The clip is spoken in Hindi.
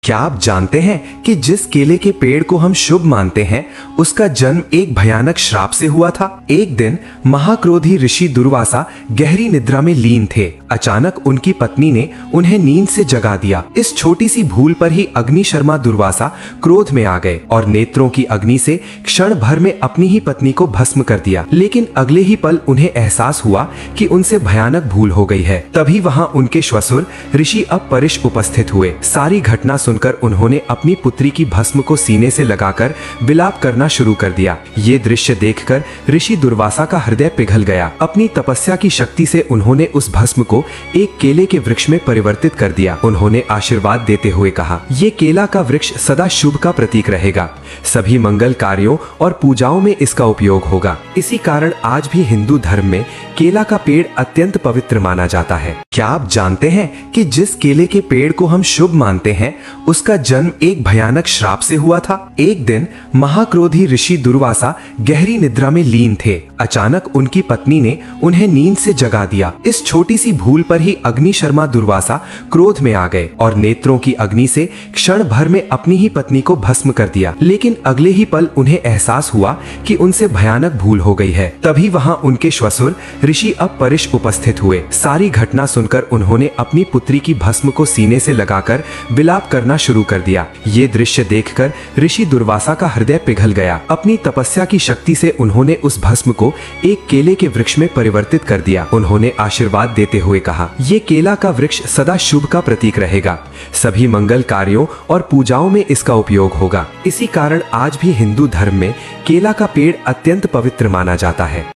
क्या आप जानते हैं कि जिस केले के पेड़ को हम शुभ मानते हैं उसका जन्म एक भयानक श्राप से हुआ था। एक दिन महाक्रोधी ऋषि दुर्वासा गहरी निद्रा में लीन थे। अचानक उनकी पत्नी ने उन्हें नींद से जगा दिया। इस छोटी सी भूल पर ही अग्निशर्मा दुर्वासा क्रोध में आ गए और नेत्रों की अग्नि से क्षण भर में अपनी ही पत्नी को भस्म कर दिया। लेकिन अगले ही पल उन्हें एहसास हुआ कि उनसे भयानक भूल हो गई है। तभी वहां उनके श्वशुर ऋषि अपरिश उपस्थित हुए। सारी घटना सुनकर उन्होंने अपनी पुत्री की भस्म को सीने से लगाकर विलाप करना शुरू कर दिया। ये दृश्य देखकर ऋषि दुर्वासा का हृदय पिघल गया। अपनी तपस्या की शक्ति से उन्होंने उस भस्म को एक केले के वृक्ष में परिवर्तित कर दिया। उन्होंने आशीर्वाद देते हुए कहा, ये केला का वृक्ष सदा शुभ का प्रतीक रहेगा। सभी मंगल कार्यों और पूजाओं में इसका उपयोग होगा। इसी कारण आज भी हिंदू धर्म में केला का पेड़ अत्यंत पवित्र माना जाता है। क्या आप जानते हैं कि जिस केले के पेड़ को हम शुभ मानते हैं उसका जन्म एक भयानक श्राप से हुआ था। एक दिन महाक्रोधी ऋषि दुर्वासा गहरी निद्रा में लीन थे। अचानक उनकी पत्नी ने उन्हें नींद से जगा दिया। इस छोटी सी भूल पर ही अग्निशर्मा दुर्वासा क्रोध में आ गए और नेत्रों की अग्नि से क्षण भर में अपनी ही पत्नी को भस्म कर दिया। लेकिन अगले ही पल उन्हें एहसास हुआ कि उनसे भयानक भूल हो गई है। तभी वहां उनके श्वशुर ऋषि अपरिश उपस्थित हुए। सारी घटना सुनकर उन्होंने अपनी पुत्री की भस्म को सीने से लगाकर विलाप करना शुरू कर दिया। ये दृश्य देखकर ऋषि दुर्वासा का हृदय पिघल गया। अपनी तपस्या की शक्ति से उन्होंने उस भस्म को एक केले के वृक्ष में परिवर्तित कर दिया। उन्होंने आशीर्वाद देते हुए कहा, ये केला का वृक्ष सदा शुभ का प्रतीक रहेगा। सभी मंगल कार्यों और पूजाओं में इसका उपयोग होगा। इसी कारण आज भी हिंदू धर्म में केला का पेड़ अत्यंत पवित्र माना जाता है।